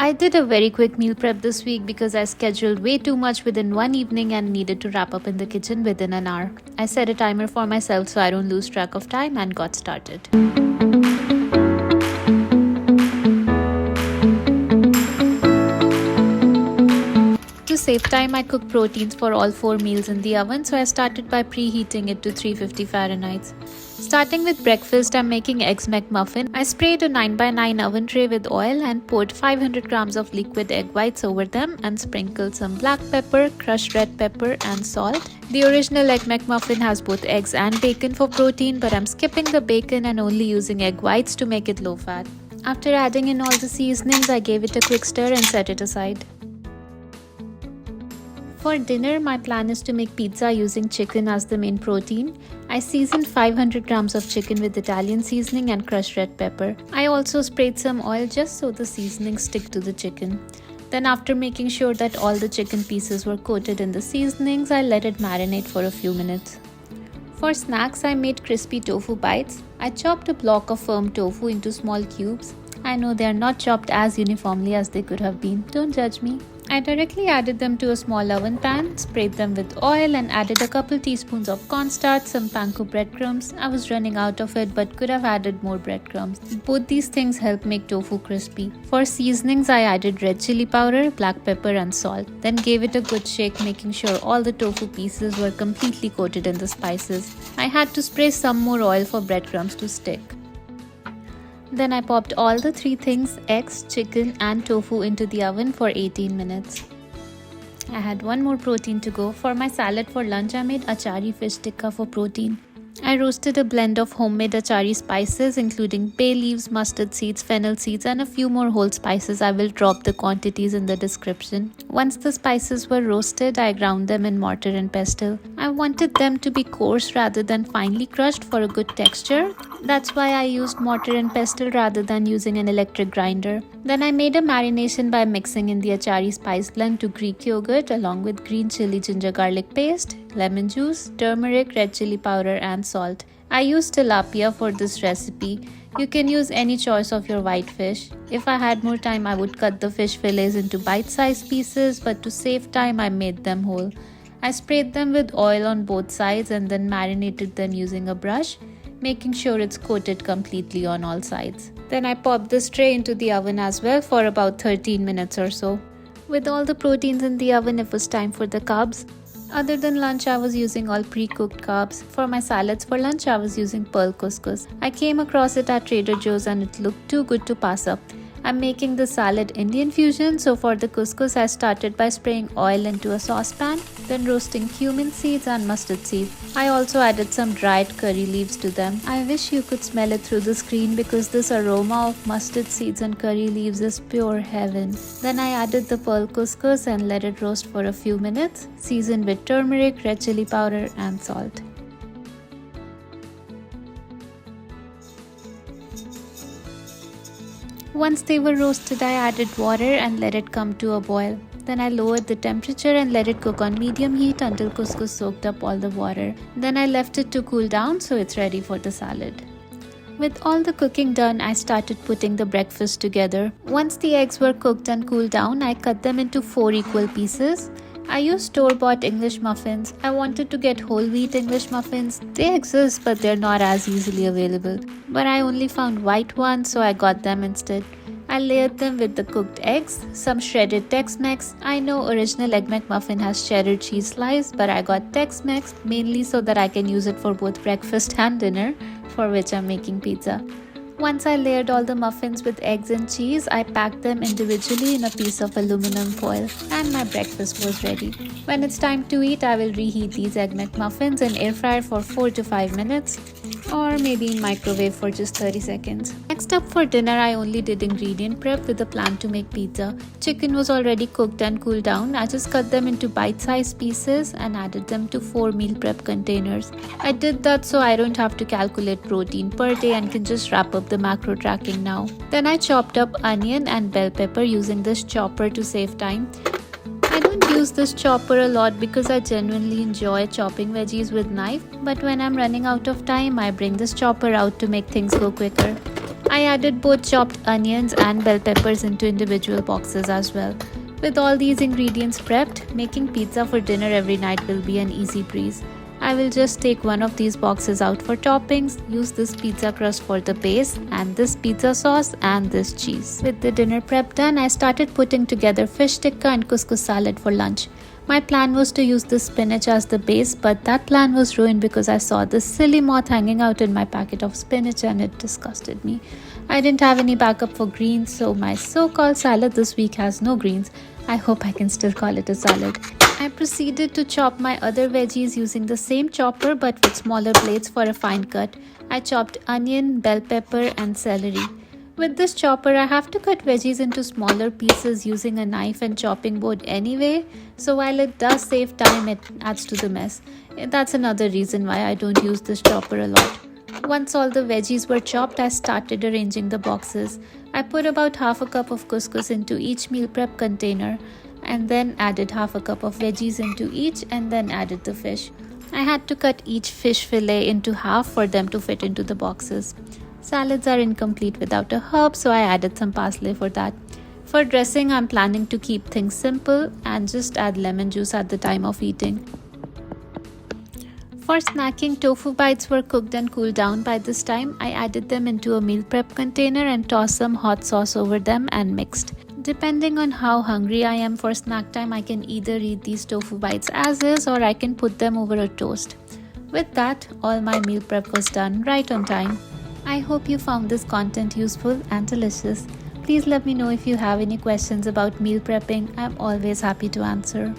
I did a very quick meal prep this week because I scheduled way too much within one evening and needed to wrap up in the kitchen within an hour. I set a timer for myself so I don't lose track of time and got started. To save time, I cooked proteins for all 4 meals in the oven, so I started by preheating it to 350 Fahrenheit. Starting with breakfast, I'm making eggs McMuffin. I sprayed a 9x9 oven tray with oil and poured 500 grams of liquid egg whites over them and sprinkled some black pepper, crushed red pepper and salt. The original egg McMuffin has both eggs and bacon for protein, but I'm skipping the bacon and only using egg whites to make it low fat. After adding in all the seasonings, I gave it a quick stir and set it aside. For dinner, my plan is to make pizza using chicken as the main protein. I seasoned 500 grams of chicken with Italian seasoning and crushed red pepper. I also sprayed some oil just so the seasonings stick to the chicken. Then after making sure that all the chicken pieces were coated in the seasonings, I let it marinate for a few minutes. For snacks, I made crispy tofu bites. I chopped a block of firm tofu into small cubes. I know they are not chopped as uniformly as they could have been. Don't judge me. I directly added them to a small oven pan, sprayed them with oil and added a couple teaspoons of cornstarch, some panko breadcrumbs. I was running out of it but could have added more breadcrumbs. Both these things help make tofu crispy. For seasonings, I added red chili powder, black pepper and salt. Then gave it a good shake, making sure all the tofu pieces were completely coated in the spices. I had to spray some more oil for breadcrumbs to stick. Then I popped all the 3 things, eggs, chicken and tofu into the oven for 18 minutes. I had one more protein to go. For my salad for lunch, I made Achari fish tikka for protein. I roasted a blend of homemade Achari spices including bay leaves, mustard seeds, fennel seeds and a few more whole spices. I will drop the quantities in the description. Once the spices were roasted, I ground them in mortar and pestle. I wanted them to be coarse rather than finely crushed for a good texture. That's why I used mortar and pestle rather than using an electric grinder. Then I made a marination by mixing in the Achari spice blend to Greek yogurt along with green chili ginger garlic paste, lemon juice, turmeric, red chili powder and salt. I used tilapia for this recipe. You can use any choice of your white fish. If I had more time, I would cut the fish fillets into bite-sized pieces, but to save time, I made them whole. I sprayed them with oil on both sides and then marinated them using a brush, making sure it's coated completely on all sides. Then I popped this tray into the oven as well for about 13 minutes or so. With all the proteins in the oven, it was time for the carbs. Other than lunch, I was using all pre-cooked carbs. For my salads for lunch, I was using pearl couscous. I came across it at Trader Joe's and it looked too good to pass up. I'm making the salad Indian fusion, so for the couscous I started by spraying oil into a saucepan, then roasting cumin seeds and mustard seeds. I also added some dried curry leaves to them. I wish you could smell it through the screen because this aroma of mustard seeds and curry leaves is pure heaven. Then I added the pearl couscous and let it roast for a few minutes, seasoned with turmeric, red chili powder and salt. Once they were roasted, I added water and let it come to a boil. Then I lowered the temperature and let it cook on medium heat until couscous soaked up all the water. Then I left it to cool down so it's ready for the salad. With all the cooking done, I started putting the breakfast together. Once the eggs were cooked and cooled down, I cut them into 4 equal pieces. I used store-bought English muffins. I wanted to get whole wheat English muffins. They exist but they're not as easily available. But I only found white ones, so I got them instead. I layered them with the cooked eggs, some shredded Tex Mex. I know original egg McMuffin has cheddar cheese slice, but I got Tex Mex mainly so that I can use it for both breakfast and dinner, for which I'm making pizza. Once I layered all the muffins with eggs and cheese, I packed them individually in a piece of aluminum foil and my breakfast was ready. When it's time to eat, I will reheat these egg McMuffins in air fryer for 4 to 5 minutes or maybe in microwave for just 30 seconds. Next up for dinner, I only did ingredient prep with a plan to make pizza. Chicken was already cooked and cooled down. I just cut them into bite-sized pieces and added them to 4 meal prep containers. I did that so I don't have to calculate protein per day and can just wrap up the macro tracking now. Then I chopped up onion and bell pepper using this chopper to save time. I don't use this chopper a lot because I genuinely enjoy chopping veggies with knife, but when I'm running out of time, I bring this chopper out to make things go quicker. I added both chopped onions and bell peppers into individual boxes as well. With all these ingredients prepped, making pizza for dinner every night will be an easy breeze. I will just take one of these boxes out for toppings, use this pizza crust for the base, and this pizza sauce and this cheese. With the dinner prep done, I started putting together fish tikka and couscous salad for lunch. My plan was to use the spinach as the base, but that plan was ruined because I saw this silly moth hanging out in my packet of spinach and it disgusted me. I didn't have any backup for greens, so my so-called salad this week has no greens. I hope I can still call it a salad. I proceeded to chop my other veggies using the same chopper but with smaller blades for a fine cut. I chopped onion, bell pepper and celery. With this chopper, I have to cut veggies into smaller pieces using a knife and chopping board anyway, so while it does save time, it adds to the mess. That's another reason why I don't use this chopper a lot. Once all the veggies were chopped, I started arranging the boxes. I put about half a cup of couscous into each meal prep container and then added half a cup of veggies into each and then added the fish. I had to cut each fish fillet into half for them to fit into the boxes. Salads are incomplete without a herb, so I added some parsley for that. For dressing, I'm planning to keep things simple and just add lemon juice at the time of eating. For snacking, tofu bites were cooked and cooled down by this time. I added them into a meal prep container and tossed some hot sauce over them and mixed. Depending on how hungry I am for snack time, I can either eat these tofu bites as is or I can put them over a toast. With that, all my meal prep was done right on time. I hope you found this content useful and delicious. Please let me know if you have any questions about meal prepping. I'm always happy to answer.